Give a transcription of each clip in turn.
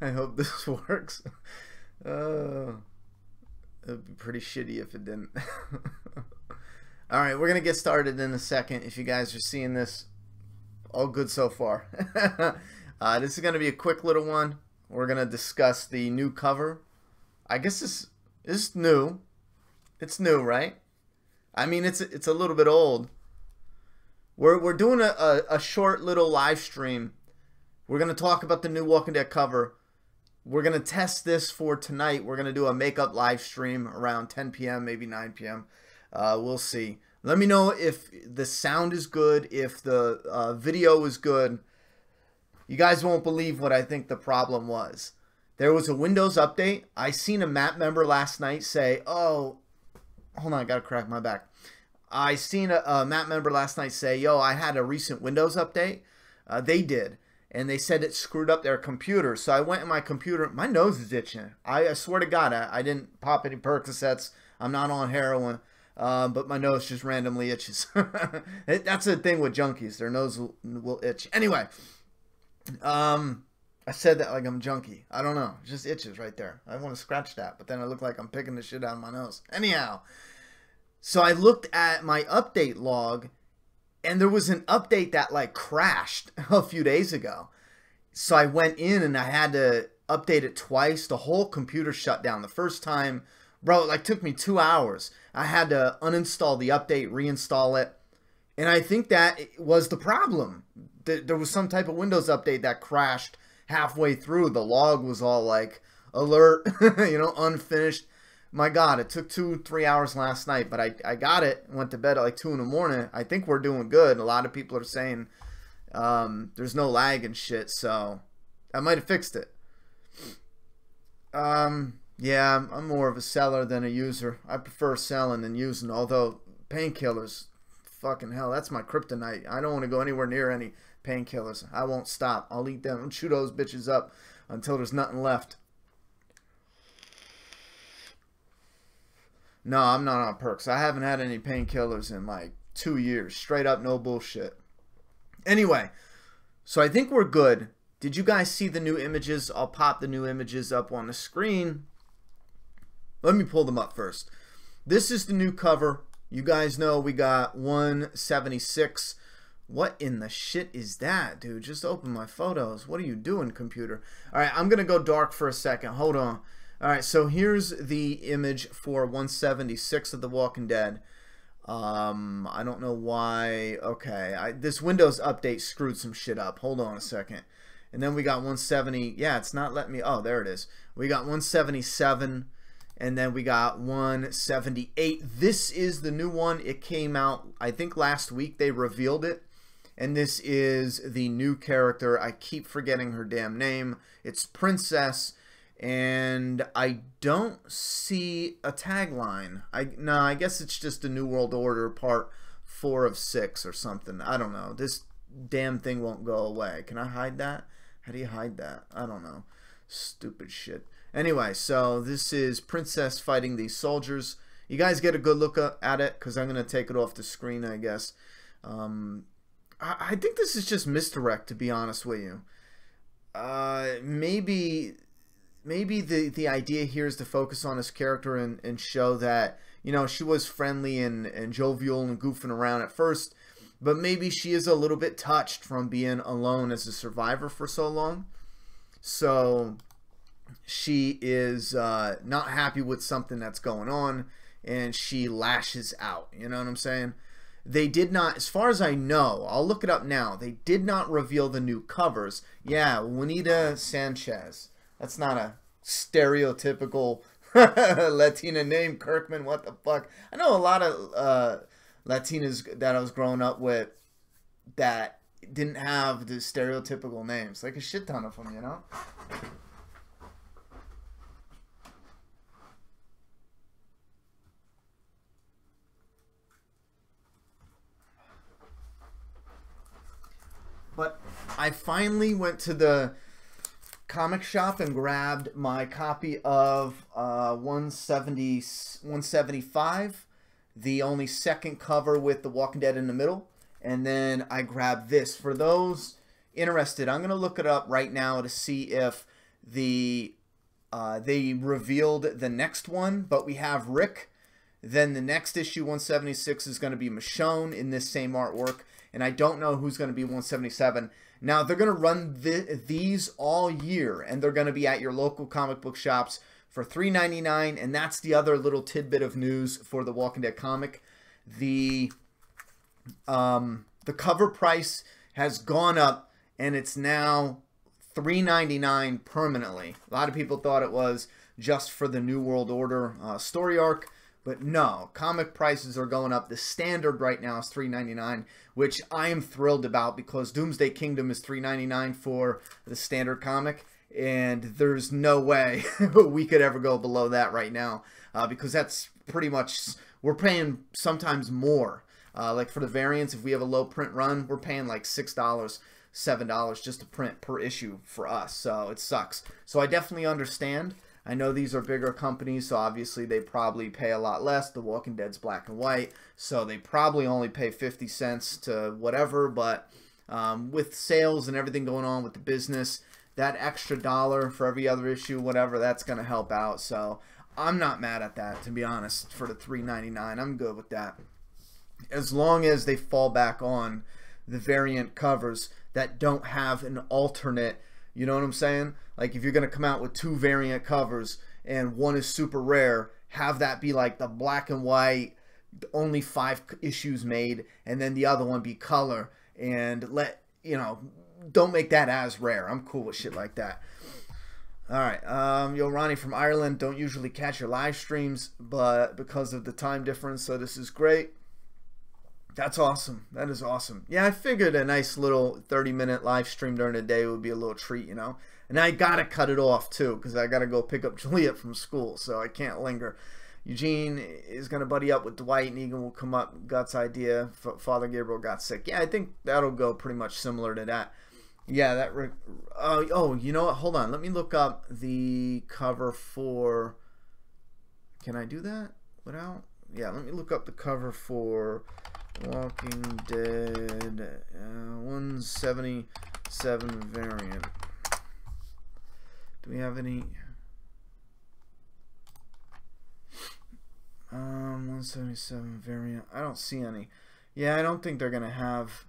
I hope this works. It'd be pretty shitty if it didn't. Alright, we're going to get started in a second. If you guys are seeing this, all good so far. This is going to be a quick little one. We're going to discuss the new cover. I guess this is new. It's new, right? I mean, it's a little bit old. We're doing a short little live stream. We're going to talk about the new Walking Dead cover. We're going to test this for tonight. We're going to do a makeup live stream around 10 p.m., maybe 9 p.m. We'll see. Let me know if the sound is good, if the video is good. You guys won't believe what I think the problem was. There was a Windows update. I seen a Mapp member last night say, oh, hold on, I got to crack my back. I seen a Mapp member last night say, yo, I had a recent Windows update. They did. And they said it screwed up their computer. So I went in my computer. My nose is itching. I swear to God, I didn't pop any Percocets. I'm not on heroin. But my nose just randomly itches. That's the thing with junkies. Their nose will itch. Anyway, I said that like I'm junkie. I don't know. It just itches right there. I want to scratch that. But then I look like I'm picking the shit out of my nose. Anyhow, so I looked at my update log. And there was an update that like crashed a few days ago. So I went in and I had to update it twice. The whole computer shut down. The first time, bro, it like took me 2 hours. I had to uninstall the update, reinstall it. And I think that was the problem. There was some type of Windows update that crashed halfway through. The log was all like alert, you know, unfinished. My God, it took 2-3 hours last night, but I got it. Went to bed at like 2 in the morning. I think we're doing good. A lot of people are saying there's no lag and shit, so I might have fixed it. Yeah, I'm more of a seller than a user. I prefer selling than using, although painkillers, fucking hell, that's my kryptonite. I don't want to go anywhere near any painkillers. I won't stop. I'll eat them and chew those bitches up until there's nothing left. No, I'm not on perks. I haven't had any painkillers in like 2 years. Straight up, no bullshit. Anyway, so I think we're good. Did you guys see the new images? I'll pop the new images up on the screen. Let me pull them up first. This is the new cover. You guys know we got 176. What in the shit is that, dude? Just open my photos. What are you doing, computer? All right, I'm going to go dark for a second. Hold on. Alright, so here's the image for 176 of The Walking Dead. I don't know why. Okay, this Windows update screwed some shit up. Hold on a second. And then we got 170. Yeah, it's not letting me. Oh, there it is. We got 177. And then we got 178. This is the new one. It came out, I think, last week. They revealed it. And this is the new character. I keep forgetting her damn name. It's Princess. And I don't see a tagline. No, I guess it's just a New World Order part 4 of 6 or something. I don't know. This damn thing won't go away. Can I hide that? How do you hide that? I don't know. Stupid shit. Anyway, so this is Princess fighting these soldiers. You guys get a good look at it because I'm going to take it off the screen, I guess. I think this is just misdirect, to be honest with you. Maybe the idea here is to focus on this character and show that, you know, she was friendly and jovial and goofing around at first, but maybe she is a little bit touched from being alone as a survivor for so long. So she is not happy with something that's going on, and she lashes out. You know what I'm saying? They did not, as far as I know, I'll look it up now, they did not reveal the new covers. Yeah, Juanita Sanchez. That's not a stereotypical Latina name, Kirkman. What the fuck? I know a lot of Latinas that I was growing up with that didn't have the stereotypical names. Like a shit ton of them, you know? But I finally went to the comic shop and grabbed my copy of 175, the only second cover with The Walking Dead in the middle. And then I grabbed this. For those interested, I'm going to look it up right now to see if they revealed the next one, but we have Rick. Then the next issue, 176, is going to be Michonne in this same artwork, and I don't know who's going to be 177. Now, they're going to run these all year, and they're going to be at your local comic book shops for $3.99, and that's the other little tidbit of news for the Walking Dead comic. The cover price has gone up, and it's now $3.99 permanently. A lot of people thought it was just for the New World Order story arc, but no, comic prices are going up. The standard right now is $3.99, which I am thrilled about because Doomsday Kingdom is $3.99 for the standard comic, and there's no way we could ever go below that right now because that's pretty much, we're paying sometimes more. Like for the variants, if we have a low print run, we're paying like $6, $7 just to print per issue for us, so it sucks. So I definitely understand. I know these are bigger companies, so obviously they probably pay a lot less. The Walking Dead's black and white, so they probably only pay 50 cents to whatever, but with sales and everything going on with the business, that extra dollar for every other issue, whatever, that's going to help out. So I'm not mad at that, to be honest, for the $3.99. I'm good with that. As long as they fall back on the variant covers that don't have an alternate, you know what I'm saying? Like if you're going to come out with 2 variant covers and one is super rare, have that be like the black and white, only 5 issues made, and then the other one be color, and don't make that as rare. I'm cool with shit like that. Alright, yo, Ronnie from Ireland, don't usually catch your live streams, but because of the time difference, so this is great. That's awesome. That is awesome. Yeah, I figured a nice little 30-minute live stream during the day would be a little treat, you know. And I gotta cut it off too, because I gotta go pick up Juliet from school, so I can't linger. Eugene is gonna buddy up with Dwight, and Egan will come up. Guts idea. Father Gabriel got sick. Yeah, I think that'll go pretty much similar to that. Yeah, that. Oh, you know what? Hold on. Let me look up the cover for. Can I do that without? Yeah, let me look up the cover for Walking Dead 177 variant. Do we have any? 177 variant. I don't see any. Yeah, I don't think they're gonna have.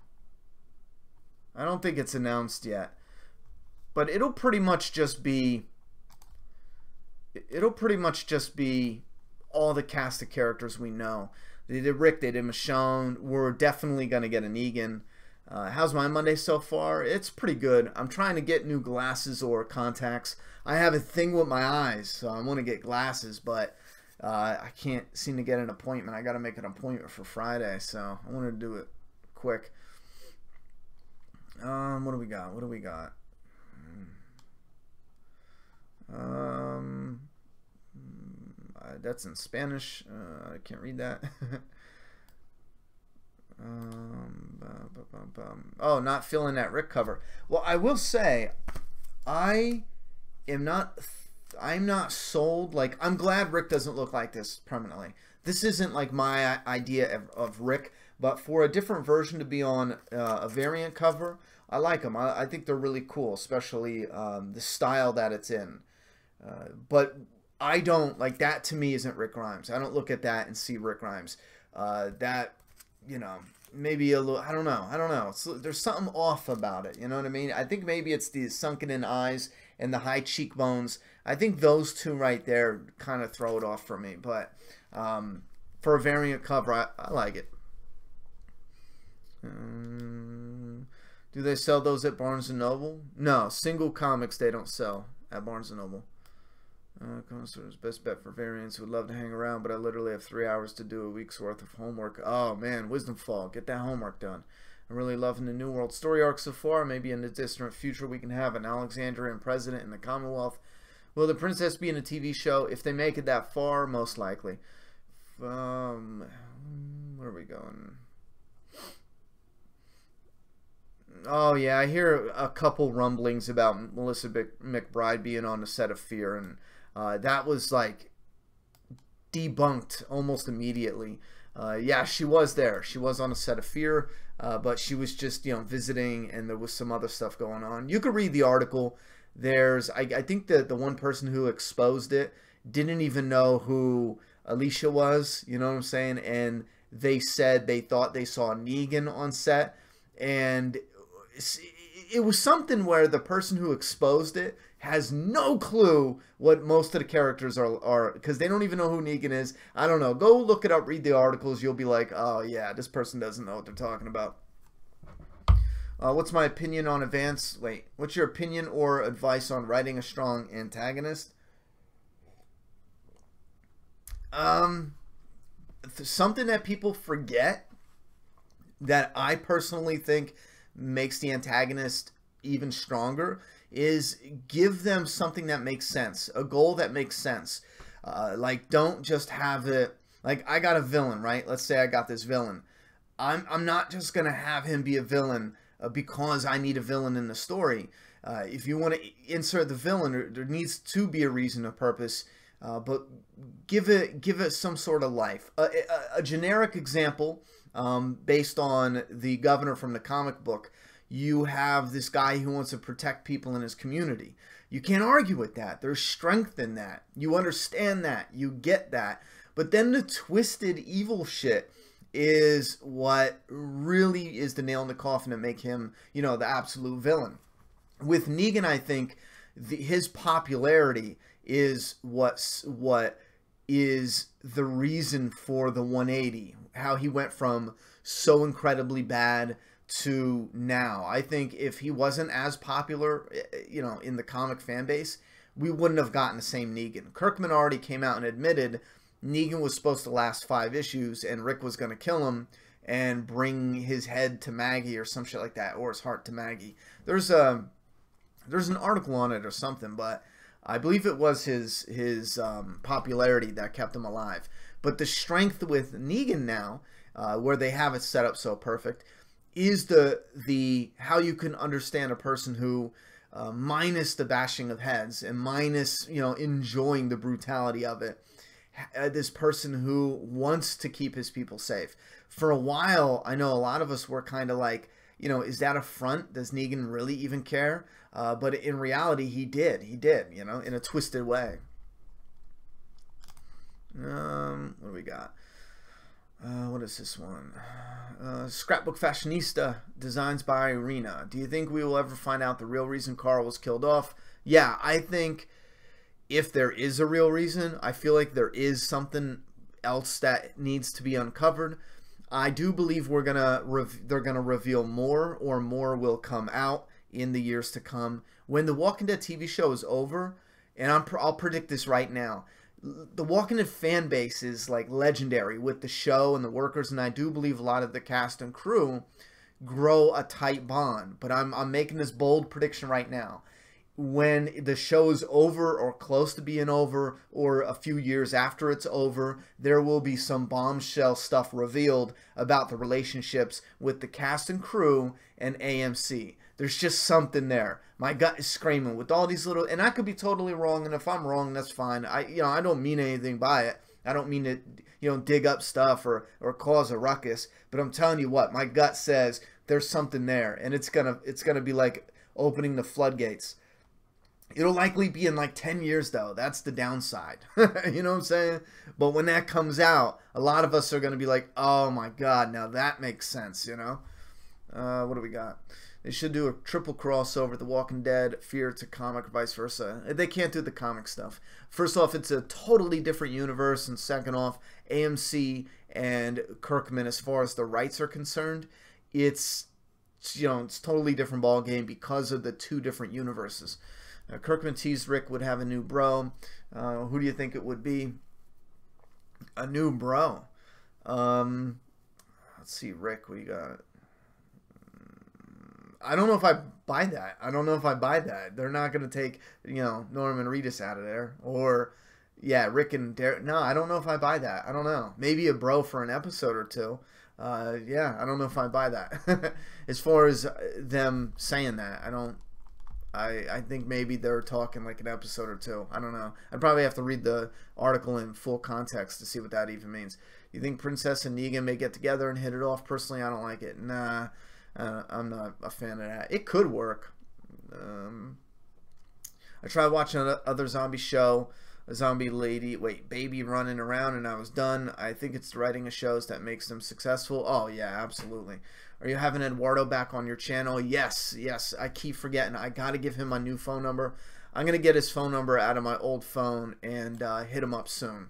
I don't think it's announced yet, but it'll pretty much just be. It'll pretty much just be all the cast of characters we know. They did Rick, they did Michonne. We're definitely gonna get an Egan. How's my Monday so far? It's pretty good. I'm trying to get new glasses or contacts. I have a thing with my eyes, so I want to get glasses, but I can't seem to get an appointment. I got to make an appointment for Friday, so I want to do it quick. What do we got? What do we got? That's in Spanish. I can't read that. Oh, not feeling that Rick cover. Well, I will say, I'm not sold. Like, I'm glad Rick doesn't look like this permanently. This isn't like my idea of Rick, but for a different version to be on a variant cover, I like them. I think they're really cool, especially the style that it's in. But I don't, like, that to me isn't Rick Grimes. I don't look at that and see Rick Grimes. That, you know, maybe a little, I don't know. There's something off about it, you know what I mean? I think maybe it's the sunken in eyes and the high cheekbones. I think those two right there kind of throw it off for me. But for a variant cover, I like it. Do they sell those at Barnes & Noble? No, single comics they don't sell at Barnes & Noble. Best bet for variants. Would love to hang around, but I literally have 3 hours to do a week's worth of homework. Oh man, Wisdom Fall, get that homework done. I'm really loving the New World story arc so far. Maybe in the distant future we can have an Alexandrian president in the Commonwealth. Will the princess be in a TV show? If they make it that far, most likely. Where are we going? Oh yeah, I hear a couple rumblings about Melissa McBride being on the set of Fear, and that was like debunked almost immediately. Yeah, she was there. She was on a set of Fear, but she was just, you know, visiting, and there was some other stuff going on. You could read the article. I think that the one person who exposed it didn't even know who Alicia was, you know what I'm saying? And they said they thought they saw Negan on set, and it was something where the person who exposed it has no clue what most of the characters are, because they don't even know who Negan is. I don't know. Go look it up, read the articles. You'll be like, oh yeah, this person doesn't know what they're talking about. What's my opinion on what's your opinion or advice on writing a strong antagonist? Something that people forget that I personally think makes the antagonist even stronger is give them something that makes sense, a goal that makes sense. Like, don't just have it, like, I got a villain, right? Let's say I got this villain. I'm not just gonna have him be a villain because I need a villain in the story. If you want to insert the villain, there needs to be a reason, a purpose, but give it some sort of life. A generic example, based on the governor from the comic book. You have this guy who wants to protect people in his community. You can't argue with that. There's strength in that. You understand that. You get that. But then the twisted evil shit is what really is the nail in the coffin to make him, you know, the absolute villain. With Negan, I think his popularity is what is the reason for the 180. How he went from so incredibly bad to now. I think if he wasn't as popular, you know, in the comic fan base, we wouldn't have gotten the same Negan. Kirkman already came out and admitted Negan was supposed to last 5 issues, and Rick was going to kill him and bring his head to Maggie or some shit like that, or his heart to Maggie. There's an article on it or something, but I believe it was his popularity that kept him alive. But the strength with Negan now, where they have it set up so perfect, is the how you can understand a person who, minus the bashing of heads and minus, you know, enjoying the brutality of it, this person who wants to keep his people safe. For a while, I know a lot of us were kind of like, you know, is that a front? Does Negan really even care? But in reality, he did, you know, in a twisted way. What do we got? What is this one? Scrapbook Fashionista, designs by Irina. Do you think we will ever find out the real reason Carl was killed off? Yeah, I think if there is a real reason, I feel like there is something else that needs to be uncovered. I do believe they're gonna reveal more, or more will come out in the years to come. When the Walking Dead TV show is over, and I'll predict this right now, the Walking Dead fan base is like legendary with the show and the workers, and I do believe a lot of the cast and crew grow a tight bond. But I'm making this bold prediction right now. When the show is over, or close to being over, or a few years after it's over, there will be some bombshell stuff revealed about the relationships with the cast and crew and AMC. There's just something there. My gut is screaming with all these little, and I could be totally wrong, and if I'm wrong, that's fine. I don't mean anything by it. I don't mean to, you know, dig up stuff or cause a ruckus, but I'm telling you what, my gut says there's something there, and it's gonna be like opening the floodgates. It'll likely be in like 10 years, though. That's the downside. You know what I'm saying? But when that comes out, a lot of us are going to be like, oh my God, now that makes sense, you know? What do we got? They should do a triple crossover, The Walking Dead, Fear to comic, or vice versa. They can't do the comic stuff. First off, it's a totally different universe, and second off, AMC and Kirkman, as far as the rights are concerned, it's, you know, it's totally different ball game because of the two different universes. Kirkman teased Rick would have a new bro. Who do you think it would be? A new bro. Let's see, Rick, what do you got? I don't know if I buy that. I don't know if I buy that. They're not going to take, you know, Norman Reedus out of there. Or, yeah, Rick and Derek. No, I don't know if I buy that. I don't know. Maybe a bro for an episode or two. Yeah, I don't know if I buy that. As far as them saying that, I don't I think maybe they're talking like an episode or two. I don't know. I'd probably have to read the article in full context to see what that even means. You think Princess and Negan may get together and hit it off? Personally, I don't like it. Nah, I'm not a fan of that. It could work. I tried watching another zombie show, a zombie baby running around, and I was done. I think it's the writing of shows that makes them successful. Oh, yeah, absolutely. Are you having Eduardo back on your channel? Yes, yes. I keep forgetting. I got to give him my new phone number. I'm going to get his phone number out of my old phone and hit him up soon.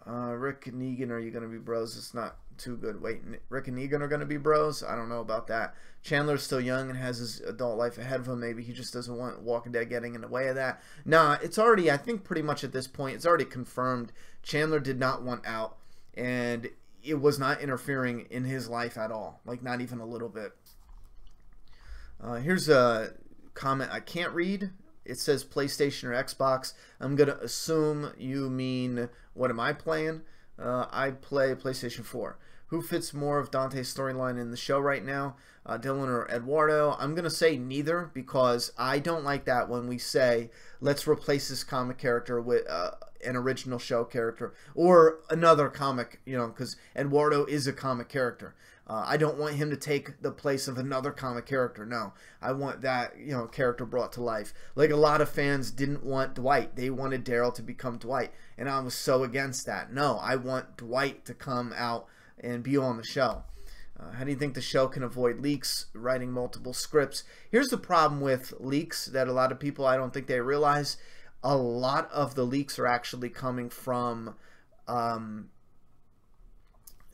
Rick and Negan, are you going to be bros? It's not too good. Wait, Rick and Negan are going to be bros? I don't know about that. Chandler's still young and has his adult life ahead of him. Maybe he just doesn't want Walking Dead getting in the way of that. Nah, it's already, I think pretty much at this point, it's already confirmed Chandler did not want out, and it was not interfering in his life at all. Like, not even a little bit. Here's a comment I can't read. It says PlayStation or Xbox. I'm going to assume you mean, what am I playing? I play PlayStation 4. Who fits more of Dante's storyline in the show right now? Dylan or Eduardo? I'm going to say neither, because I don't like that when we say, let's replace this comic character with an original show character or another comic, you know, because Eduardo is a comic character. I don't want him to take the place of another comic character. No, I want that, you know, character brought to life. Like a lot of fans didn't want Dwight. They wanted Daryl to become Dwight, and I was so against that. No, I want Dwight to come out and be on the show. How do you think the show can avoid leaks? Writing multiple scripts. Here's the problem with leaks that a lot of people, I don't think they realize. A lot of the leaks are actually coming from...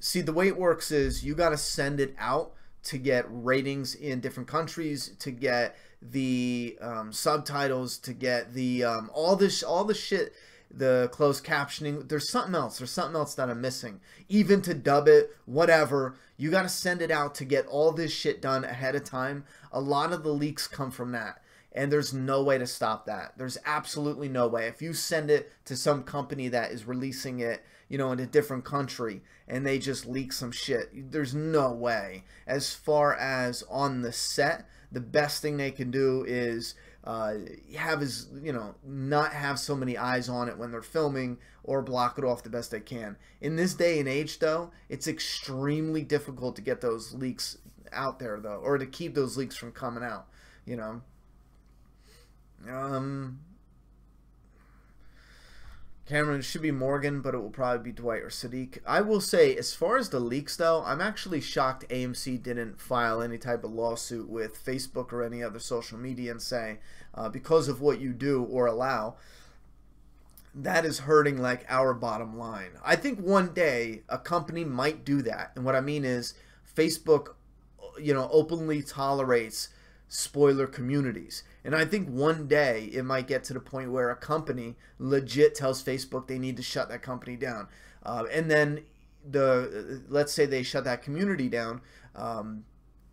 see, the way it works is you got to send it out to get ratings in different countries, to get the subtitles, to get the all the shit, the closed captioning. There's something else. There's something else that I'm missing. Even to dub it, whatever. You got to send it out to get all this shit done ahead of time. A lot of the leaks come from that. And there's no way to stop that. There's absolutely no way. If you send it to some company that is releasing it, you know, in a different country, and they just leak some shit, there's no way. As far as on the set, the best thing they can do is not have so many eyes on it when they're filming, or block it off the best they can. In this day and age, though, it's extremely difficult to get those leaks out there, though, or to keep those leaks from coming out, you know. Cameron, it should be Morgan, but it will probably be Dwight or Sadiq. I will say, as far as the leaks, though, I'm actually shocked AMC didn't file any type of lawsuit with Facebook or any other social media and say, because of what you do or allow, that is hurting, like, our bottom line. I think one day a company might do that. And what I mean is Facebook, you know, openly tolerates spoiler communities. And I think one day it might get to the point where a company legit tells Facebook they need to shut that company down. And then let's say they shut that community down,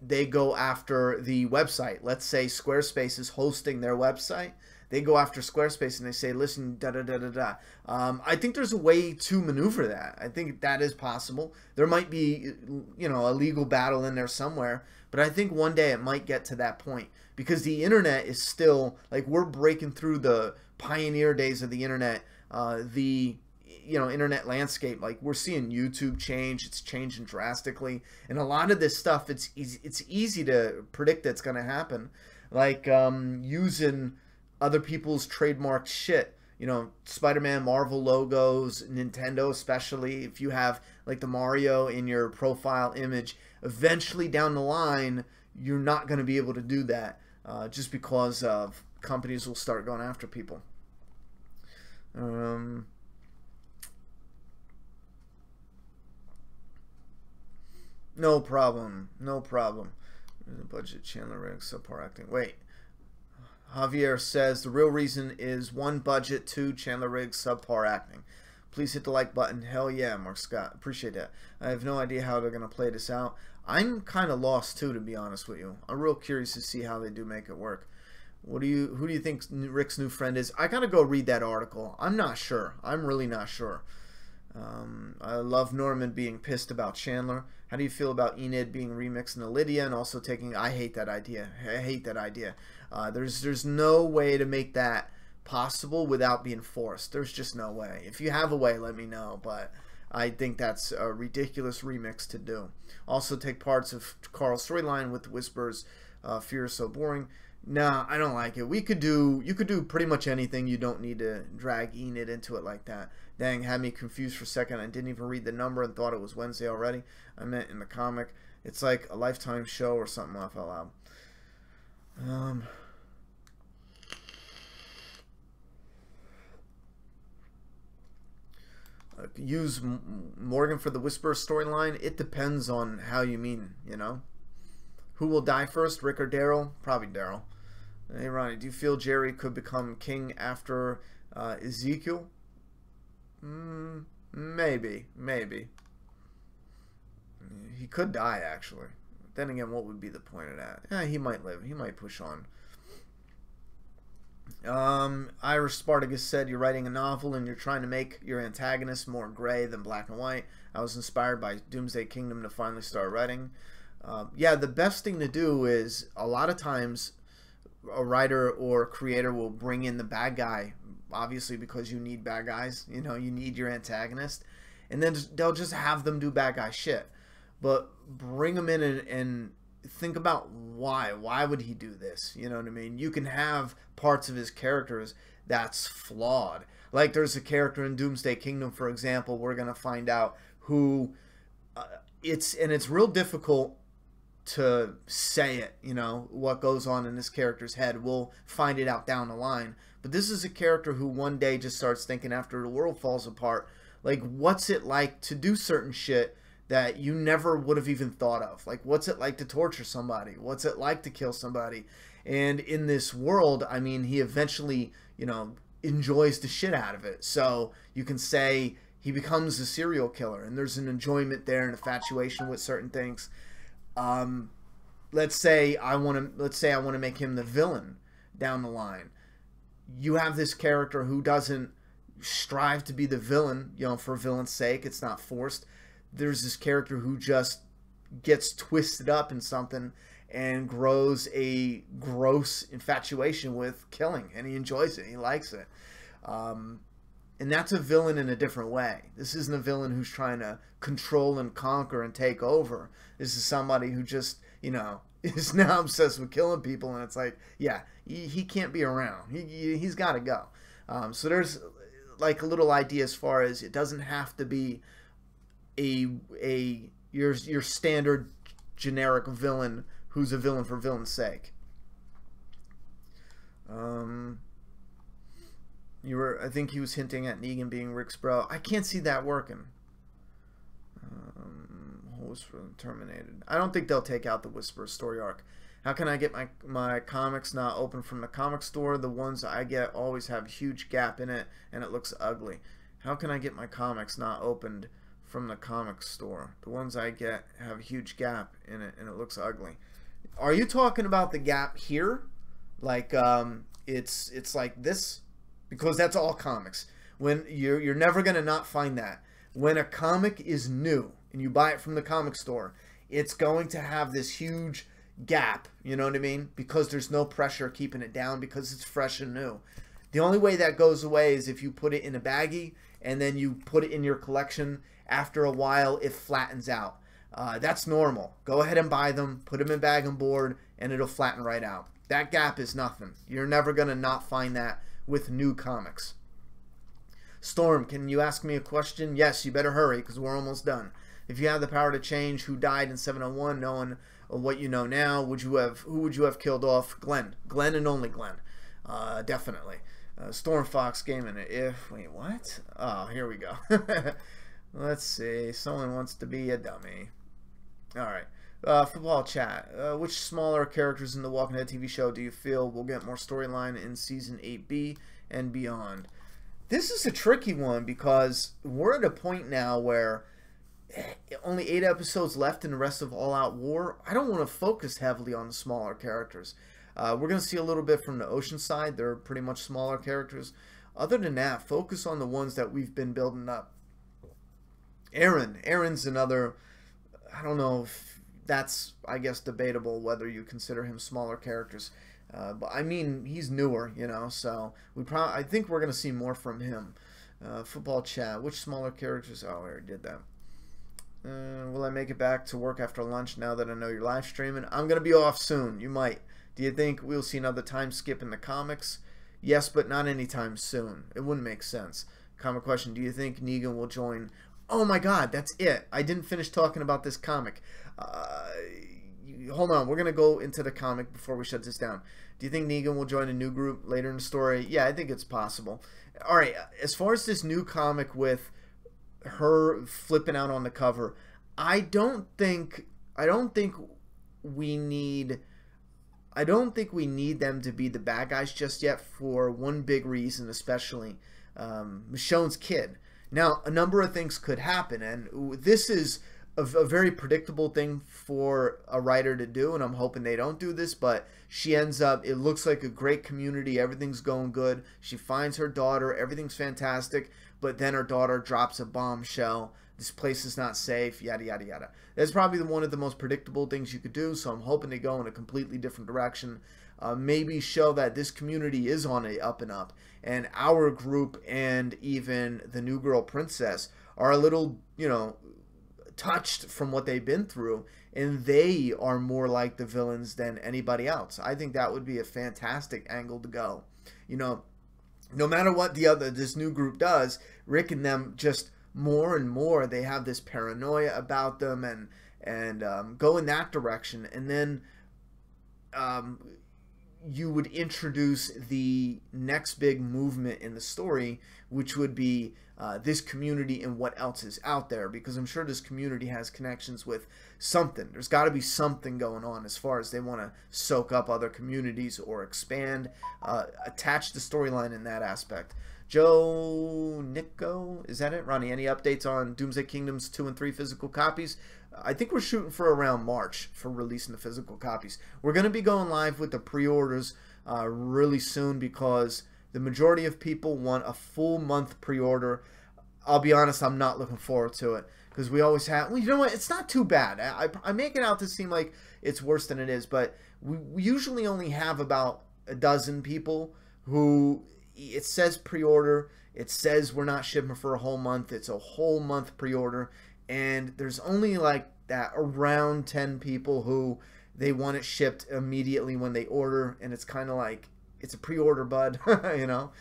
they go after the website. Let's say Squarespace is hosting their website. They go after Squarespace and they say, listen, da-da-da-da-da. I think there's a way to maneuver that. I think that is possible. There might be, you know, a legal battle in there somewhere. But I think one day it might get to that point. Because the internet is still, like, we're breaking through the pioneer days of the internet. Internet landscape. Like, we're seeing YouTube change. It's changing drastically. And a lot of this stuff, it's easy to predict that's going to happen. Like, using other people's trademarked shit. You know, Spider-Man, Marvel logos, Nintendo especially. If you have, like, the Mario in your profile image, eventually down the line, you're not going to be able to do that. Just because of companies will start going after people. No problem. No problem. The budget, Chandler Riggs, subpar acting. Wait. Javier says the real reason is 1, budget, 2, Chandler Riggs, subpar acting. Please hit the like button. Hell yeah, Mark Scott. Appreciate that. I have no idea how they're going to play this out. I'm kind of lost too, to be honest with you. I'm real curious to see how they do make it work. Who do you think Rick's new friend is? I gotta go read that article. I'm not sure. I'm really not sure. I love Norman being pissed about Chandler. How do you feel about Enid being remixed into Lydia and also taking... I hate that idea. I hate that idea. There's no way to make that possible without being forced. There's just no way. If you have a way, let me know. But I think that's a ridiculous remix to do. Also take parts of Carl's storyline with Whisper's fear is so boring. Nah, I don't like it. You could do pretty much anything. You don't need to drag Enid into it like that. Dang, had me confused for a second. I didn't even read the number and thought it was Wednesday already. I meant in the comic. It's like a Lifetime show or something, laugh out loud. Use Morgan for the Whisperer storyline. It depends on how you mean, you know. Who will die first, Rick or Daryl? Probably Daryl. Hey Ronnie, do you feel Jerry could become king after Ezekiel? Maybe. He could die, actually. Then again, what would be the point of that? Yeah, he might live. He might push on. Irish Spartacus said, you're writing a novel and you're trying to make your antagonist more gray than black and white. I was inspired by Doomsday Kingdom to finally start writing. Yeah, the best thing to do is, a lot of times, a writer or creator will bring in the bad guy, obviously because you need bad guys, you know, you need your antagonist, and then they'll just have them do bad guy shit. But bring them in and think about why would he do this, you know what I mean? You can have parts of his characters that's flawed. Like there's a character in Doomsday Kingdom, for example, we're going to find out who it's real difficult to say it, you know, what goes on in this character's head. We'll find it out down the line. But this is a character who one day just starts thinking after the world falls apart, like, what's it like to do certain shit that you never would have even thought of? Like, what's it like to torture somebody? What's it like to kill somebody? And in this world, I mean, he eventually, you know, enjoys the shit out of it. So you can say he becomes a serial killer, and there's an enjoyment there, an infatuation with certain things. Let's say I want to make him the villain down the line. You have this character who doesn't strive to be the villain, you know, for villain's sake. It's not forced. There's this character who just gets twisted up in something and grows a gross infatuation with killing, and he enjoys it. He likes it. And that's a villain in a different way. This isn't a villain who's trying to control and conquer and take over. This is somebody who just, you know, is now obsessed with killing people, and it's like, yeah, he can't be around. He's got to go. So there's like a little idea as far as it doesn't have to be your standard generic villain who's a villain for villain's sake. I think he was hinting at Negan being Rick's bro. I can't see that working. Whisper terminated. I don't think they'll take out the Whisper story arc. How can I get my comics not open from the comic store? The ones I get always have a huge gap in it and it looks ugly. How can I get my comics not opened from the comic store? The ones I get have a huge gap in it and it looks ugly. Are you talking about the gap here? Like it's like this? Because that's all comics. When you're never gonna not find that. When a comic is new and you buy it from the comic store, it's going to have this huge gap, you know what I mean? Because there's no pressure keeping it down because it's fresh and new. The only way that goes away is if you put it in a baggie and then you put it in your collection. After a while, it flattens out. That's normal. Go ahead and buy them, put them in bag and board, and it'll flatten right out. That gap is nothing. You're never going to not find that with new comics. Storm, can you ask me a question? Yes, you better hurry because we're almost done. If you had the power to change who died in 701, knowing what you know now, who would you have killed off? Glenn. Glenn and only Glenn. Definitely. Storm Fox Gaming. Wait, what? Oh, here we go. Let's see. Someone wants to be a dummy. Alright. Football chat. Which smaller characters in the Walking Dead TV show do you feel will get more storyline in Season 8B and beyond? This is a tricky one because we're at a point now where only 8 episodes left in the rest of All Out War. I don't want to focus heavily on the smaller characters. We're going to see a little bit from the Ocean side. They're pretty much smaller characters. Other than that, focus on the ones that we've been building up. Aaron's another. I don't know if that's, I guess, debatable whether you consider him smaller characters. But I mean, he's newer, you know, so I think we're gonna see more from him. Football chat. Which smaller characters? Oh, I already did that. Will I make it back to work after lunch now that I know you're live streaming? I'm gonna be off soon. You might. Do you think we'll see another time skip in the comics? Yes, but not anytime soon. It wouldn't make sense. Comic question. Do you think Negan will join? Oh my god, that's it. I didn't finish talking about this comic. Hold on. We're going to go into the comic before we shut this down. Do you think Negan will join a new group later in the story? Yeah, I think it's possible. All right, as far as this new comic with her flipping out on the cover, I don't think we need them to be the bad guys just yet, for one big reason, especially Michonne's kid. Now, a number of things could happen, and this is a very predictable thing for a writer to do, and I'm hoping they don't do this, but she ends up, it looks like a great community, everything's going good, she finds her daughter, everything's fantastic, but then her daughter drops a bombshell, this place is not safe, yada yada yada. That's probably one of the most predictable things you could do, so I'm hoping they go in a completely different direction. Maybe show that this community is on a up and up, and our group and even the new girl princess are a little, you know, touched from what they've been through, and they are more like the villains than anybody else. I think that would be a fantastic angle to go. You know, no matter what this new group does, Rick and them just more and more, they have this paranoia about them, and go in that direction, and then you would introduce the next big movement in the story, which would be this community and what else is out there, because I'm sure this community has connections with something. There's got to be something going on as far as they want to soak up other communities or expand, attach the storyline in that aspect. Joe Nico, is that it? Ronnie, any updates on Doomsday Kingdoms 2 and 3 physical copies? I think we're shooting for around March for releasing the physical copies. We're going to be going live with the pre-orders really soon, because the majority of people want a full month pre-order. I'll be honest, I'm not looking forward to it, because we always have, well, you know what, it's not too bad. I make it out to seem like it's worse than it is, but we usually only have about a dozen people who, it says pre-order, it says we're not shipping for a whole month, it's a whole month pre-order, and there's only like that around 10 people who they want it shipped immediately when they order, and it's kind of like, it's a pre-order, bud, you know?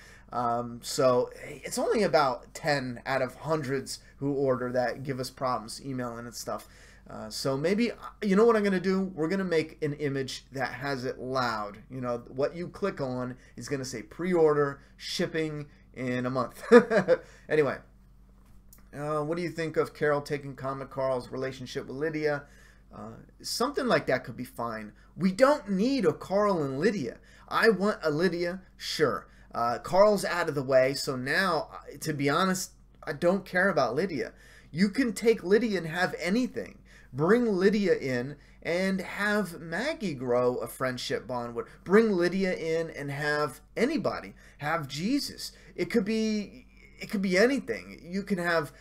So it's only about 10 out of hundreds who order that give us problems emailing and stuff. So maybe, you know what I'm going to do? We're going to make an image that has it loud. You know, what you click on is going to say pre-order, shipping in a month. Anyway, what do you think of Carol taking Comic Carl's relationship with Lydia? Something like that could be fine. We don't need a Carl and Lydia. I want a Lydia, sure. Carl's out of the way, so now, to be honest, I don't care about Lydia. You can take Lydia and have anything. Bring Lydia in and have Maggie grow a friendship bond with. Bring Lydia in and have anybody. Have Jesus. It could be anything. You can have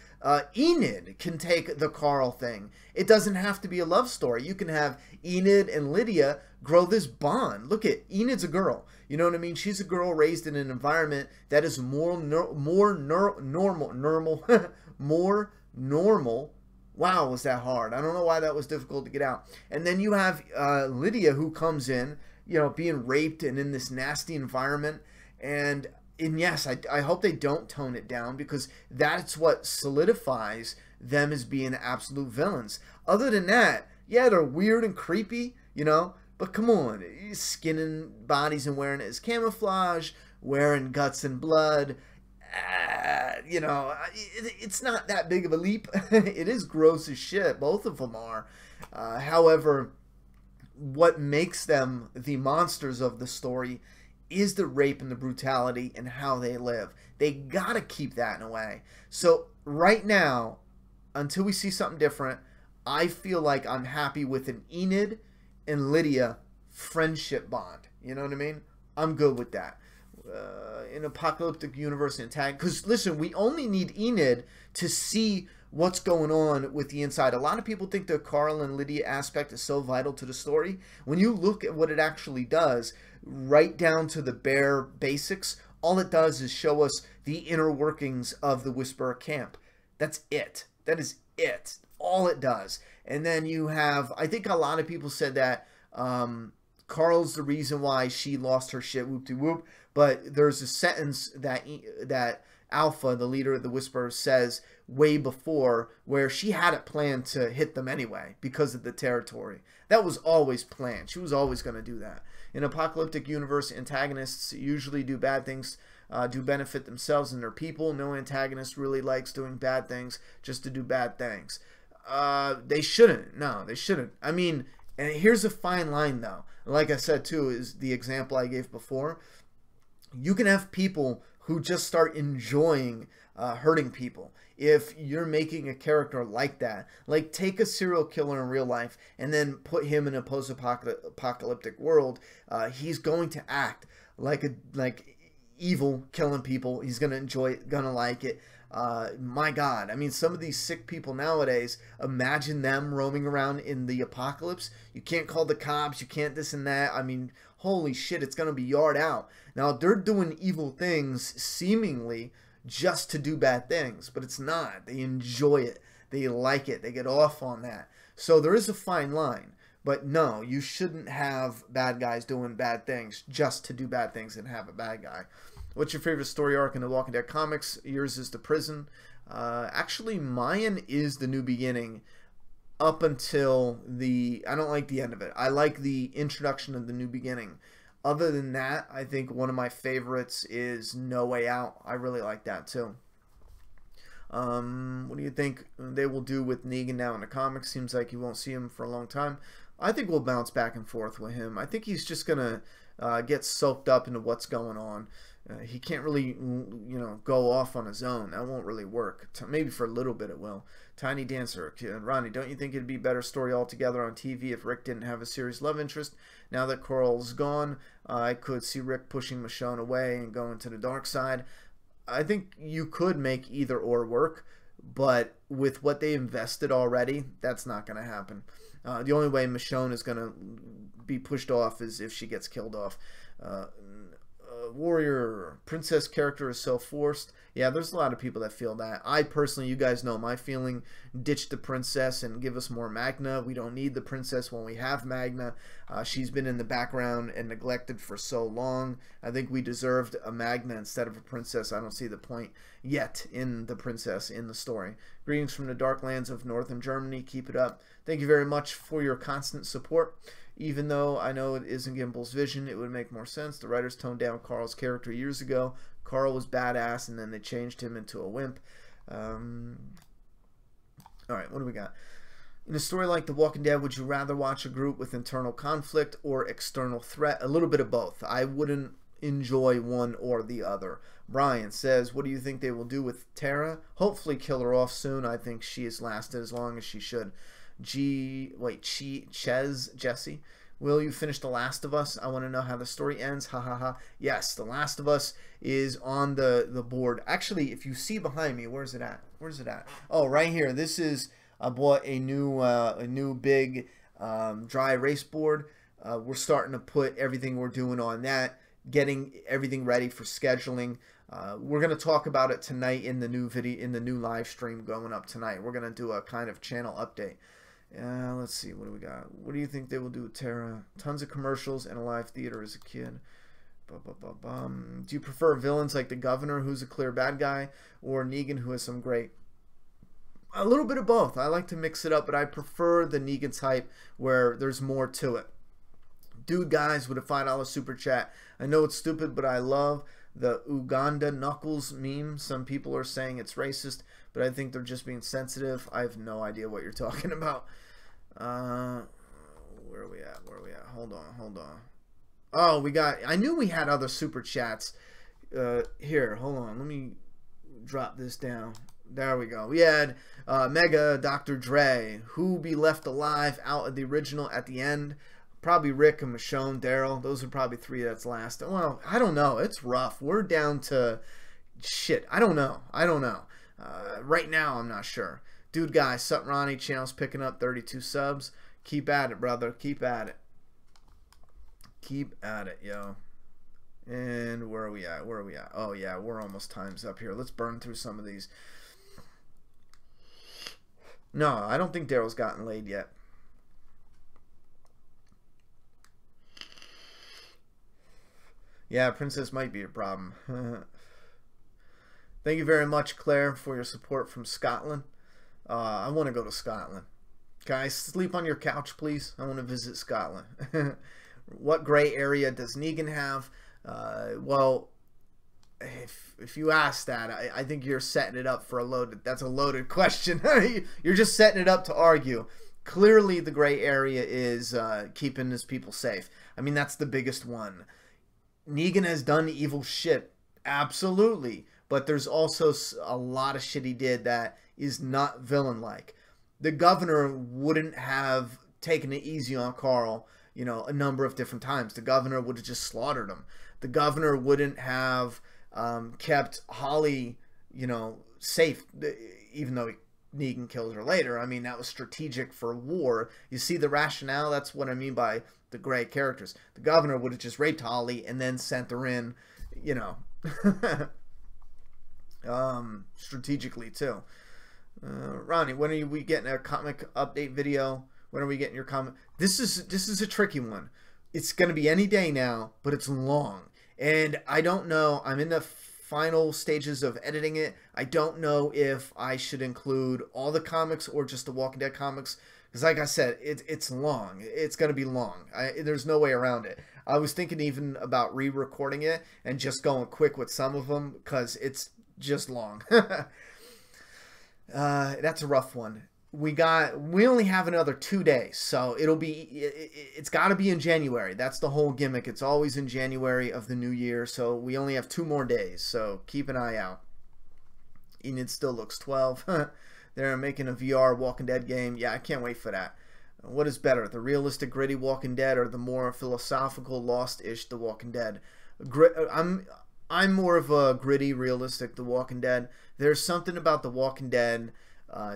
Enid can take the Carl thing. It doesn't have to be a love story. You can have Enid and Lydia grow this bond. Look at Enid's a girl. You know what I mean? She's a girl raised in an environment that is more normal. Wow, was that hard? I don't know why that was difficult to get out. And then you have Lydia, who comes in, you know, being raped and in this nasty environment. And yes, I hope they don't tone it down, because that's what solidifies them as being absolute villains. Other than that, yeah, they're weird and creepy, you know, but come on, skinning bodies and wearing it as camouflage, wearing guts and blood, you know, it's not that big of a leap. It is gross as shit, both of them are. However, what makes them the monsters of the story is the rape and the brutality and how they live. They gotta keep that in a way. So right now, until we see something different, I feel like I'm happy with an Enid and Lydia friendship bond. You know what I mean? I'm good with that. In apocalyptic universe intact, because listen, we only need Enid to see what's going on with the inside. A lot of people think the Carl and Lydia aspect is so vital to the story. When you look at what it actually does, right down to the bare basics, all it does is show us the inner workings of the Whisperer camp. That's it. That is it. All it does. And then you have, I think a lot of people said that Carl's the reason why she lost her shit, whoop-de-whoop. But there's a sentence that Alpha, the leader of the Whisperers, says way before, where she had it planned to hit them anyway because of the territory. That was always planned. She was always going to do that. In apocalyptic universe, antagonists usually do bad things, do benefit themselves and their people. No antagonist really likes doing bad things just to do bad things. They shouldn't. No, they shouldn't. I mean, and here's a fine line, though. Like I said, too, is the example I gave before. You can have people who just start enjoying hurting people. If you're making a character like that, like take a serial killer in real life and then put him in a post-apocalyptic world, he's going to act like evil, killing people. He's going to enjoy it, going to like it. My God, I mean, some of these sick people nowadays, imagine them roaming around in the apocalypse. You can't call the cops, you can't this and that. I mean, holy shit, it's going to be yard out. Now, they're doing evil things seemingly just to do bad things, but it's not. They enjoy it. They like it. They get off on that. So there is a fine line. But no, you shouldn't have bad guys doing bad things just to do bad things and have a bad guy. What's your favorite story arc in the Walking Dead comics? Yours is the prison. Actually, mine is the New Beginning up until the... I don't like the end of it. I like the introduction of the New Beginning. Other than that, I think one of my favorites is No Way Out. I really like that too. What do you think they will do with Negan now in the comics? Seems like you won't see him for a long time. I think we'll bounce back and forth with him. I think he's just going to get soaked up into what's going on. He can't really, go off on his own. That won't really work. Maybe for a little bit it will. Tiny Dancer. Ronnie, don't you think it'd be a better story altogether on TV if Rick didn't have a serious love interest? Now that Carl's gone, I could see Rick pushing Michonne away and going to the dark side. I think you could make either or work, but with what they invested already, that's not going to happen. The only way Michonne is going to be pushed off is if she gets killed off. Warrior princess character is so forced. Yeah, there's a lot of people that feel that. I personally, you guys know my feeling, ditch the princess and give us more Magna. We don't need the princess when we have Magna. She's been in the background and neglected for so long. I think we deserved a Magna instead of a princess. I don't see the point yet in the princess in the story. Greetings from the dark lands of northern Germany. Keep it up. Thank you very much for your constant support. Even though I know it isn't Gimbel's vision, it would make more sense. The writers toned down Carl's character years ago. Carl was badass, and then they changed him into a wimp. Alright, what do we got? In a story like The Walking Dead, would you rather watch a group with internal conflict or external threat? A little bit of both. I wouldn't enjoy one or the other. Brian says, what do you think they will do with Tara? Hopefully kill her off soon. I think she has lasted as long as she should. Jesse, will you finish The Last of Us? I want to know how the story ends. Ha ha ha. Yes, The Last of Us is on the board. Actually, if you see behind me, where's it at? Where's it at? Oh, right here. This is, I bought a new big dry erase board. We're starting to put everything we're doing on that, getting everything ready for scheduling. We're going to talk about it tonight in the new video, in the new live stream going up tonight. We're going to do a kind of channel update. Let's see, what do we got? What do you think they will do with Tara? Tons of commercials and a live theater as a kid. Do you prefer villains like the Governor, who's a clear bad guy, or Negan, who has some great... A little bit of both. I like to mix it up, but I prefer the Negan type where there's more to it. Dude, guys, with a $5 super chat. I know it's stupid, but I love the Uganda Knuckles meme. Some people are saying it's racist, but I think they're just being sensitive. I have no idea what you're talking about. Where are we at? Where are we at? Hold on. Oh, we got... I knew we had other super chats. Here, hold on. Let me drop this down. There we go. We had Mega, Dr. Dre, Who Be Left Alive, out of the original at the end. Probably Rick and Michonne, Daryl. Those are probably three that's last. Well, I don't know. It's rough. We're down to... Shit. I don't know. Right now, I'm not sure. Dude guy, Sup Ronnie, channel's picking up 32 subs. Keep at it, brother. Keep at it. Keep at it, yo. And where are we at? Where are we at? Oh, yeah, we're almost time's up here. Let's burn through some of these. No, I don't think Daryl's gotten laid yet. Yeah, Princess might be a problem. Thank you very much, Claire, for your support from Scotland. I want to go to Scotland. Can I sleep on your couch, please? I want to visit Scotland. What gray area does Negan have? Well, if you ask that, I think you're setting it up for a loaded. That's a loaded question. You're just setting it up to argue. Clearly, the gray area is keeping his people safe. I mean, that's the biggest one. Negan has done evil shit, absolutely. But there's also a lot of shit he did that is not villain-like. The governor wouldn't have taken it easy on Carl, you know, a number of different times. The governor would have just slaughtered him. The governor wouldn't have kept Holly, you know, safe, even though Negan kills her later. I mean, that was strategic for war. You see the rationale? That's what I mean by the gray characters. The governor would have just raped Holly and then sent her in, you know, strategically too. Ronnie, when are we getting a comic update video? When are we getting your comic? This is a tricky one. It's going to be any day now, but it's long. And I don't know. I'm in the final stages of editing it. I don't know if I should include all the comics or just the Walking Dead comics. Because like I said, it's long. It's going to be long. There's no way around it. I was thinking even about re-recording it and just going quick with some of them because it's just long. That's a rough one. We only have another 2 days, so it's got to be in January. That's the whole gimmick. It's always in January of the new year, so we only have 2 more days, so keep an eye out. Enid still looks 12. They're making a VR Walking Dead game. Yeah, I can't wait for that. What is better, the realistic, gritty Walking Dead or the more philosophical, lost-ish The Walking Dead? I'm more of a gritty, realistic The Walking Dead. There's something about The Walking Dead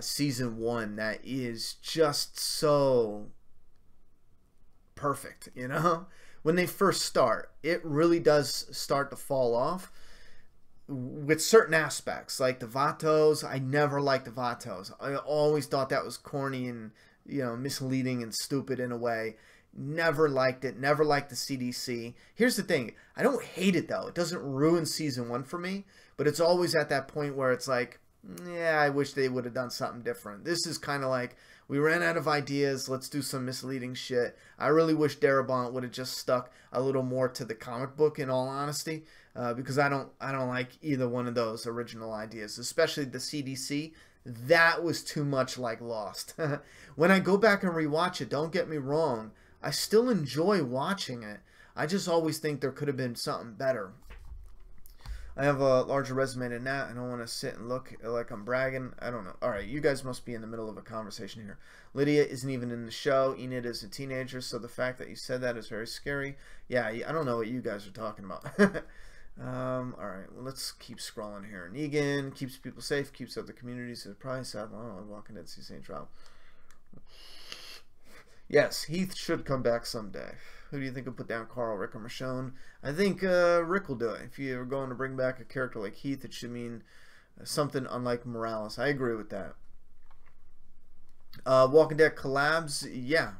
season 1 that is just so perfect, you know? When they first start, it really does start to fall off with certain aspects, like the Vatos. I never liked the Vatos. I always thought that was corny and, you know, misleading and stupid in a way. Never liked it. Never liked the CDC. Here's the thing. I don't hate it, though. It doesn't ruin season 1 for me, but it's always at that point where it's like, yeah, I wish they would have done something different. This is kind of like, we ran out of ideas. Let's do some misleading shit. I really wish Darabont would have just stuck a little more to the comic book, in all honesty, because I don't like either one of those original ideas, especially the CDC. That was too much like Lost. When I go back and rewatch it, don't get me wrong, I still enjoy watching it. I just always think there could have been something better. I have a larger resume than that. I don't want to sit and look like I'm bragging. I don't know. All right, you guys must be in the middle of a conversation here. Lydia isn't even in the show. Enid is a teenager, so the fact that you said that is very scary. Yeah, I don't know what you guys are talking about. All right, well, let's keep scrolling here. Negan keeps people safe, keeps up the community, so probably sad. Well, Walking Dead season trial. Yes, Heath should come back someday. Who do you think will put down Carl, Rick, or Michonne? I think Rick will do it. If you're going to bring back a character like Heath, it should mean something unlike Morales. I agree with that. Walking Dead collabs? Yeah.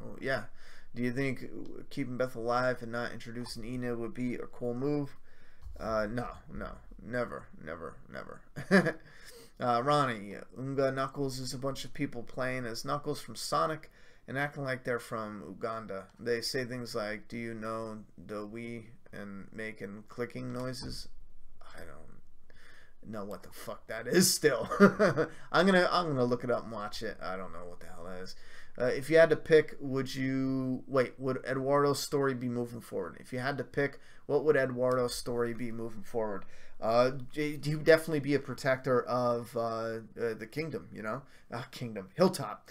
Do you think keeping Beth alive and not introducing Enid would be a cool move? No. Never. Ronnie, Unga Knuckles is a bunch of people playing as Knuckles from Sonic and acting like they're from Uganda. They say things like, do you know the we, and making clicking noises. I don't know what the fuck that is still. I'm gonna look it up and watch it. I don't know what the hell that is. If you had to pick, would Eduardo's story be moving forward? If you had to pick, what would Eduardo's story be moving forward? He would definitely be a protector of the kingdom, you know? Hilltop.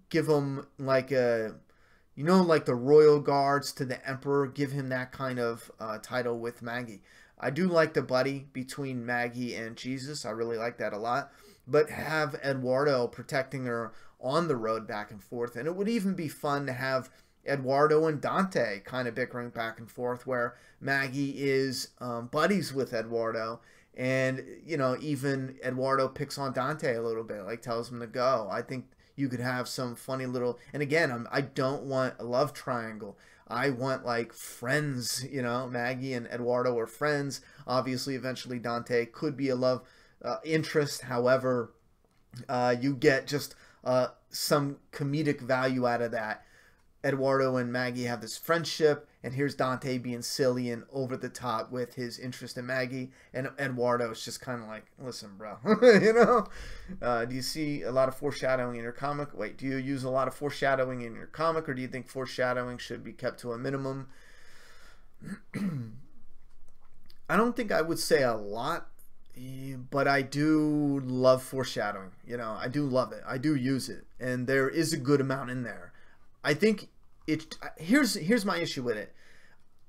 Give him like like the royal guards to the emperor. Give him that kind of title with Maggie. I do like the buddy between Maggie and Jesus. I really like that a lot. but have Eduardo protecting her on the road back and forth. And it would even be fun to have Eduardo and Dante kind of bickering back and forth, where Maggie is buddies with Eduardo, and you know, even Eduardo picks on Dante a little bit, like tells him to go. I think you could have some funny little, and again, I don't want a love triangle. I want like friends, you know, Maggie and Eduardo are friends. Obviously, eventually Dante could be a love interest. However, you get just some comedic value out of that. Eduardo and Maggie have this friendship, and here's Dante being silly and over the top with his interest in Maggie, and Eduardo is just kind of like, listen, bro, you know? Do you see a lot of foreshadowing in your comic? Wait, do you use a lot of foreshadowing in your comic, or do you think foreshadowing should be kept to a minimum? I don't think I would say a lot, but I do love foreshadowing. You know, I do love it. I do use it, and there is a good amount in there. I think here's my issue with it.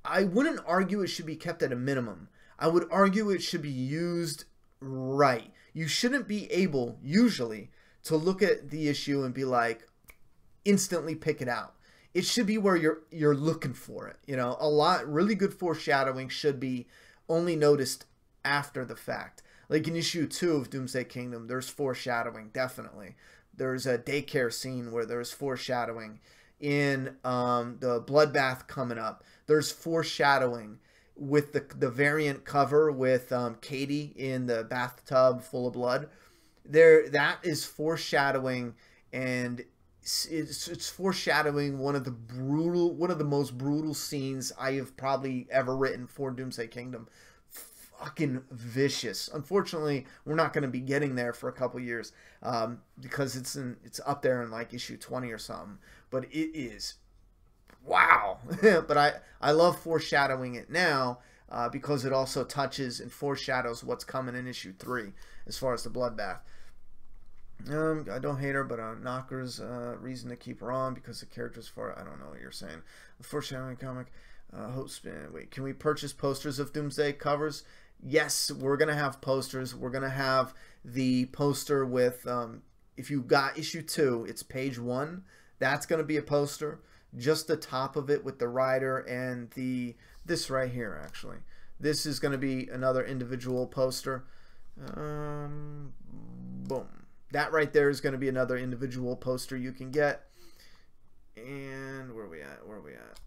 I wouldn't argue it should be kept at a minimum. I would argue it should be used right. You shouldn't be able, usually, to look at the issue and be like, instantly pick it out. It should be where you're looking for it. You know, really good foreshadowing should be only noticed after the fact. Like in issue 2 of Doomsday Kingdom, there's foreshadowing, definitely. There's a daycare scene where there's foreshadowing. In the bloodbath coming up, there's foreshadowing with the variant cover with Katie in the bathtub full of blood. That is foreshadowing, and it's foreshadowing one of the most brutal scenes I have probably ever written for Doomsday Kingdom. Fucking vicious. Unfortunately, we're not going to be getting there for a couple years because it's up there in like issue 20 or something. But it is wow. But I love foreshadowing it now because it also touches and foreshadows what's coming in issue 3 as far as the bloodbath. I don't hate her, but Knocker's reason to keep her on because the character's for, I don't know what you're saying. The foreshadowing comic. Wait, can we purchase posters of Doomsday covers? Yes, we're going to have posters. We're going to have the poster with, if you got issue 2, it's page 1. That's going to be a poster. Just the top of it with the rider and this right here, actually. This is going to be another individual poster. Boom. That right there is going to be another individual poster you can get. And where are we at?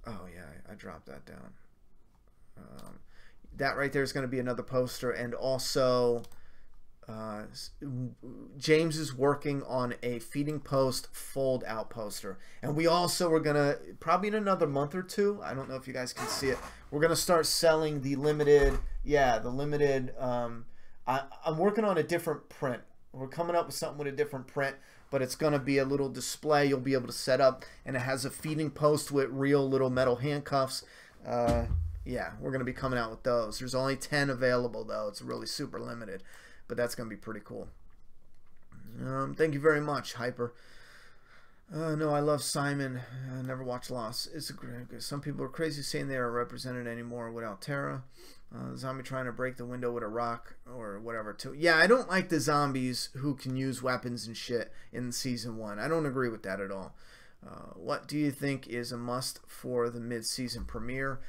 Oh, yeah, I dropped that down. That right there is going to be another poster. And also, James is working on a Feeding Post fold-out poster. And we also are going to, probably in another month or 2, I don't know if you guys can see it, we're going to start selling the limited, I'm working on a different print. We're coming up with something with a different print, but it's going to be a little display you'll be able to set up, and it has a feeding post with real little metal handcuffs. Yeah, we're going to be coming out with those. There's only 10 available, though. It's really super limited, but that's going to be pretty cool. Thank you very much, Hyper. No, I love Simon. I never watched Lost. Some people are crazy saying they are represented anymore without Terra. Zombie trying to break the window with a rock or whatever too. Yeah, I don't like the zombies who can use weapons and shit in season 1. I don't agree with that at all. What do you think is a must for the mid-season premiere?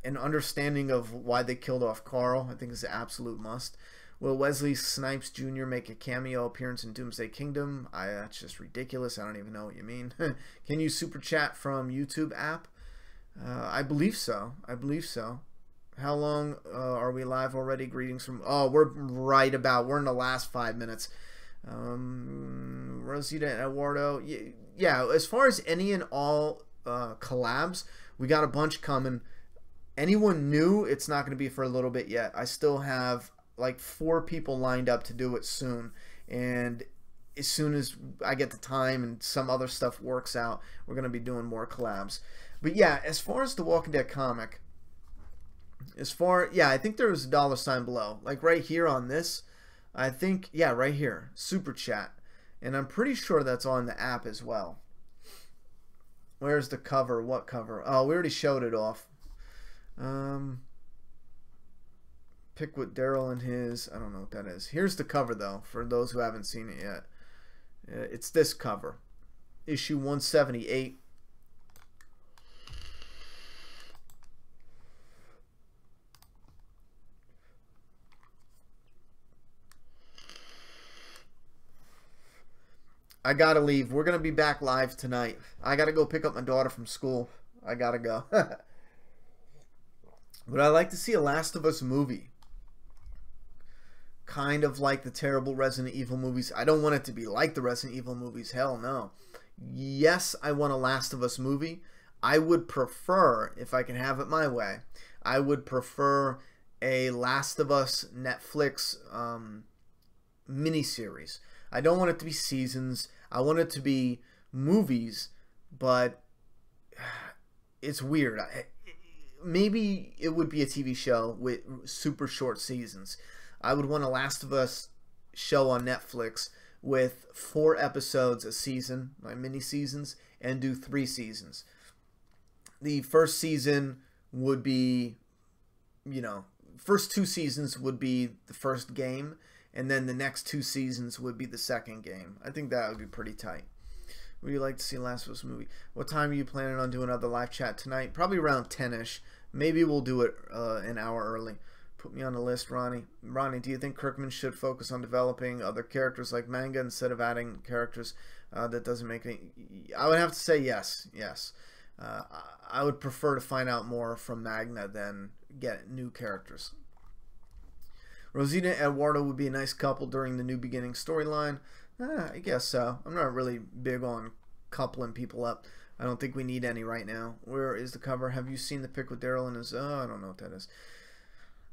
An understanding of why they killed off Carl, I think, is an absolute must. Will Wesley Snipes Jr. make a cameo appearance in Doomsday Kingdom? That's just ridiculous. I don't even know what you mean. Can you super chat from YouTube app? I believe so. How long are we live already? Greetings from... Oh, we're in the last 5 minutes. Rosita and Eduardo. Yeah, as far as any and all collabs, we got a bunch coming. Anyone new, it's not going to be for a little bit yet. I still have like 4 people lined up to do it soon. And as soon as I get the time and some other stuff works out, we're going to be doing more collabs. But yeah, as far as the Walking Dead comic... I think there was a $sign below. Like right here on this, I think, yeah, right here, super chat. And I'm pretty sure that's on the app as well. Where's the cover? What cover? Oh, we already showed it off. Pickwood Daryl and his... I don't know what that is. Here's the cover, though, for those who haven't seen it yet. It's this cover. Issue 178. I gotta leave. We're gonna be back live tonight. I gotta go pick up my daughter from school. I gotta go. But I'd like to see a Last of Us movie. Kind of like the terrible Resident Evil movies. I don't want it to be like the Resident Evil movies. Hell no. Yes, I want a Last of Us movie. I would prefer, if I can have it my way, I would prefer a Last of Us Netflix miniseries. I don't want it to be seasons. I want it to be movies, but it's weird. Maybe it would be a TV show with super short seasons. I would want a Last of Us show on Netflix with 4 episodes a season, like mini seasons, and do 3 seasons. The first season would be, you know, first 2 seasons would be the first game, and then the next 2 seasons would be the second game. I think that would be pretty tight. Would you like to see Last of Us movie? What time are you planning on doing another live chat tonight? Probably around 10ish. Maybe we'll do it an hour early. Put me on the list, Ronnie. Ronnie, do you think Kirkman should focus on developing other characters like manga instead of adding characters that doesn't make any... I would have to say yes. Yes. I would prefer to find out more from Magna than get new characters. Rosita and Eduardo would be a nice couple during the New Beginning storyline. I guess so. I'm not really big on coupling people up. I don't think we need any right now. Where is the cover? Have you seen the pic with Daryl and his... Oh, I don't know what that is.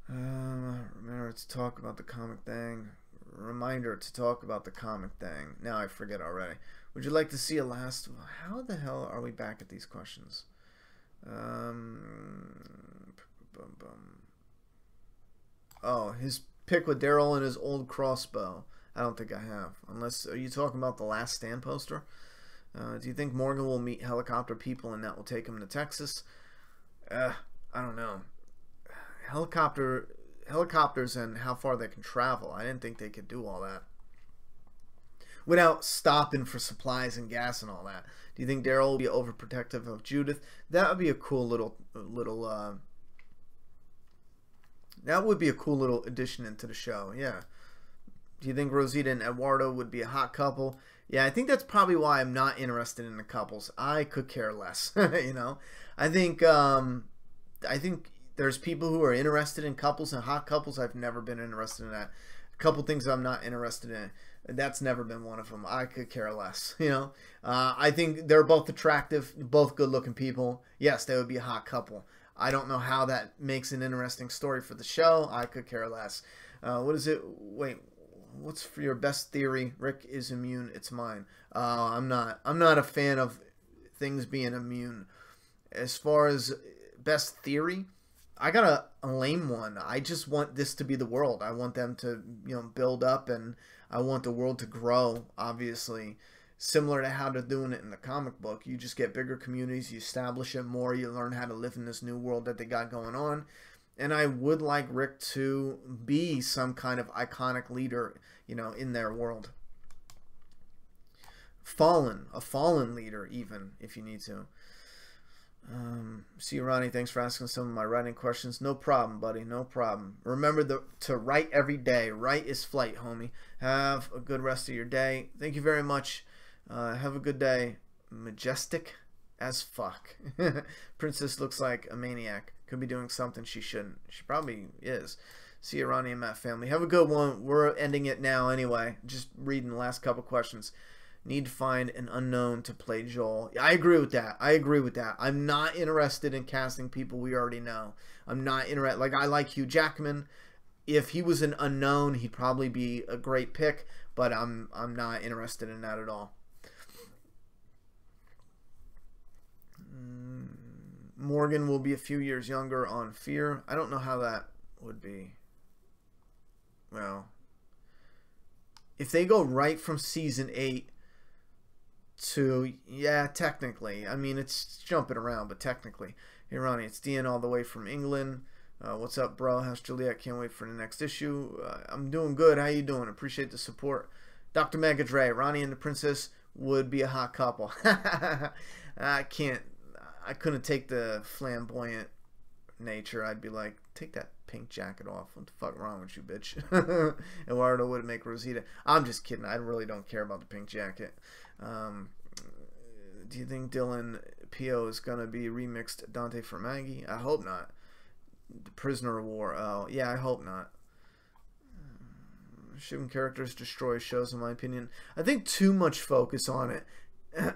Remember to talk about the comic thing. Reminder to talk about the comic thing. Now I forget already. Would you like to see a last... How the hell are we back at these questions? Oh, his pic with Daryl and his old crossbow. I don't think I have. Unless... Are you talking about the Last Stand poster? Do you think Morgan will meet helicopter people and that will take him to Texas? I don't know. Helicopters and how far they can travel. I didn't think they could do all that without stopping for supplies and gas and all that. Do you think Daryl will be overprotective of Judith? That would be a cool little that would be a cool little addition into the show. Yeah. Do you think Rosita and Eduardo would be a hot couple? Yeah, I think that's probably why I'm not interested in the couples. I could care less. You know, I think there's people who are interested in couples and hot couples. I've never been interested in that. A couple things I'm not interested in. That's never been one of them. I could care less. You know, I think they're both attractive, both good-looking people. Yes, they would be a hot couple. I don't know how that makes an interesting story for the show. I could care less. What is it? Wait. What's for your best theory? Rick is immune. It's mine. I'm not a fan of things being immune. As far as best theory, I got a lame one. I just want this to be the world. I want them to, you know, build up, and I want the world to grow. Obviously, similar to how they're doing it in the comic book. You just get bigger communities. You establish it more. You learn how to live in this new world that they got going on. And I would like Rick to be some kind of iconic leader, you know, in their world. A fallen leader, even, if you need to. See you, Ronnie. Thanks for asking some of my writing questions. No problem, buddy. No problem. Remember to write every day. Write is flight, homie. Have a good rest of your day. Thank you very much. Have a good day. Majestic as fuck. Princess looks like a maniac. Could be doing something she shouldn't. She probably is. See you, Ronnie and Matt family. Have a good one. We're ending it now anyway. Just reading the last couple questions. Need to find an unknown to play Joel. I agree with that. I'm not interested in casting people we already know. I'm not interested. Like, I like Hugh Jackman. If he was an unknown, he'd probably be a great pick, but I'm not interested in that at all. Morgan will be a few years younger on Fear. I don't know how that would be. Well, if they go right from season 8 to, yeah, technically. I mean, it's jumping around, but technically. Hey, Ronnie, it's Dean all the way from England. What's up, bro? How's Juliet? Can't wait for the next issue. I'm doing good. How you doing? Appreciate the support. Dr. Mega Dre, Ronnie and the Princess would be a hot couple. I couldn't take the flamboyant nature. I'd be like, take that pink jacket off. What the fuck wrong with you, bitch? Eduardo would make Rosita. I'm just kidding. I really don't care about the pink jacket. Do you think Dylan P.O. is going to be remixed Dante for Maggie? I hope not. The Prisoner of War. Oh, yeah, I hope not. Shipping characters destroy shows, in my opinion. I think too much focus on it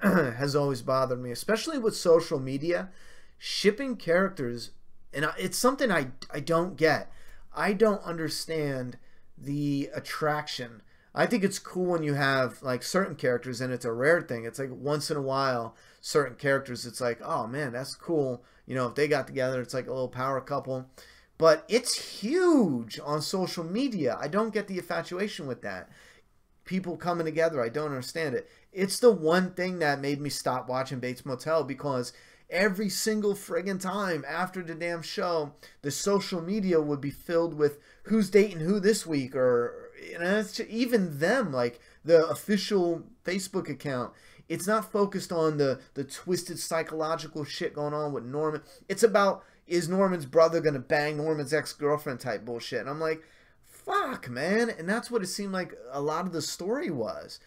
has always bothered me, especially with social media. Shipping characters, and it's something I don't get. I don't understand the attraction. I think it's cool when you have like certain characters, and it's a rare thing. It's like once in a while, certain characters, it's like, oh man, that's cool. You know, if they got together, it's like a little power couple. But it's huge on social media. I don't get the infatuation with that. People coming together, I don't understand it. It's the one thing that made me stop watching Bates Motel, because every single friggin' time after the damn show, the social media would be filled with who's dating who this week, or you know, even them, like the official Facebook account. It's not focused on the twisted psychological shit going on with Norman. It's about, is Norman's brother going to bang Norman's ex-girlfriend type bullshit. And I'm like, fuck, man. And that's what it seemed like a lot of the story was.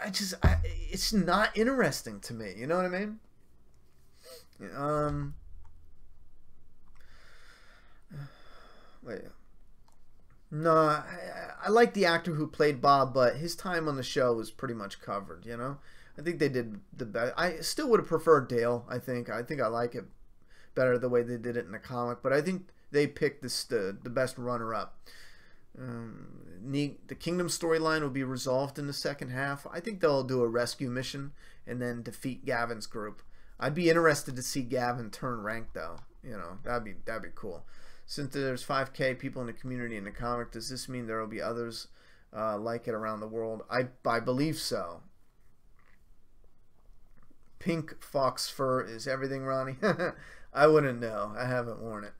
It's not interesting to me. You know what I mean? Wait. No, I like the actor who played Bob, but his time on the show was pretty much covered, you know? I think they did the best. I still would have preferred Dale, I think. I like it better the way they did it in the comic, but I think they picked the best runner-up. The Kingdom storyline will be resolved in the second half. I think they'll do a rescue mission and then defeat Gavin's group. I'd be interested to see Gavin turn rank, though. You know, that'd be cool. Since there's 5K people in the community in the comic, does this mean there will be others like it around the world? I believe so. Pink fox fur is everything, Ronnie. I wouldn't know. I haven't worn it.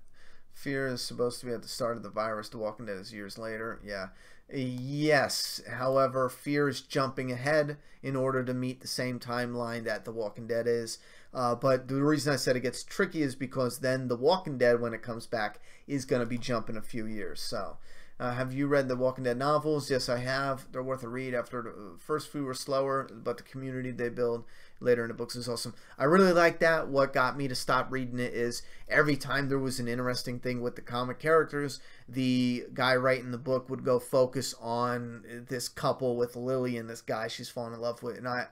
Fear is supposed to be at the start of the virus. The Walking Dead is years later. Yeah. Yes. However, Fear is jumping ahead in order to meet the same timeline that The Walking Dead is. But the reason I said it gets tricky is because then The Walking Dead, when it comes back, is going to be jumping a few years. So, have you read the Walking Dead novels? Yes, I have. They're worth a read. After the first few were slower, but the community they build later in the books is awesome. I really like that. What got me to stop reading it is every time there was an interesting thing with the comic characters, the guy writing the book would go focus on this couple with Lily and this guy she's falling in love with, and I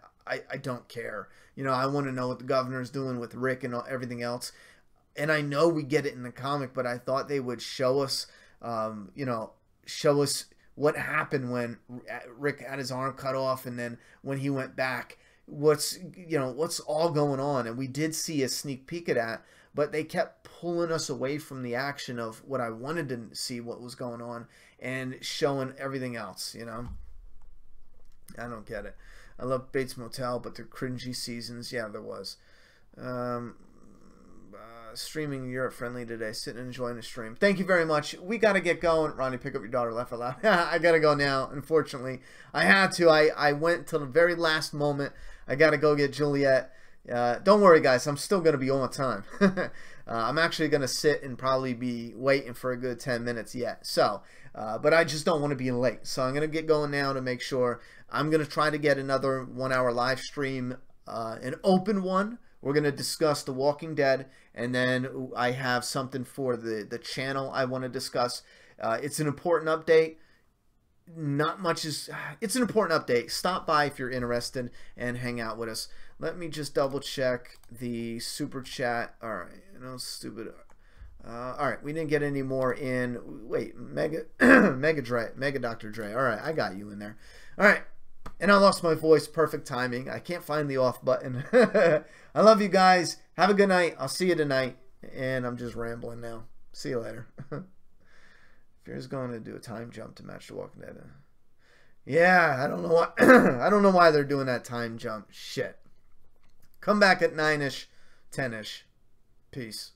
don't care. You know, I want to know what the governor's doing with Rick and everything else. And I know we get it in the comic, but I thought they would show us, show us what happened when Rick had his arm cut off, and then when he went back, what's all going on. And we did see a sneak peek of that, but they kept pulling us away from the action of what I wanted to see, what was going on, and showing everything else, you know. I don't get it. I love Bates Motel, but the cringy seasons, yeah, there was. Streaming Europe friendly today. Sitting and enjoying the stream. Thank you very much. We got to get going. Ronnie, pick up your daughter. Laugh out loud. I got to go now, unfortunately. I had to. I went till the very last moment. I got to go get Juliet. Don't worry, guys. I'm still going to be on time. I'm actually going to sit and probably be waiting for a good 10 minutes yet. So, but I just don't want to be late. So I'm going to get going now to make sure. I'm going to try to get another 1 hour live stream, an open one. We're going to discuss The Walking Dead, and then I have something for the channel I want to discuss. It's an important update. Not much is... It's an important update. Stop by if you're interested and hang out with us. Let me just double check the super chat. All right. No stupid... all right. We didn't get any more in... Wait. Mega Dr. Dre. All right. I got you in there. All right. And I lost my voice. Perfect timing. I can't find the off button. I love you guys. Have a good night. I'll see you tonight. And I'm just rambling now. See you later. Fear's going to do a time jump to match The Walking Dead. Yeah, I don't know why. I don't know why they're doing that time jump. Shit. Come back at 9-ish, 10-ish. Peace.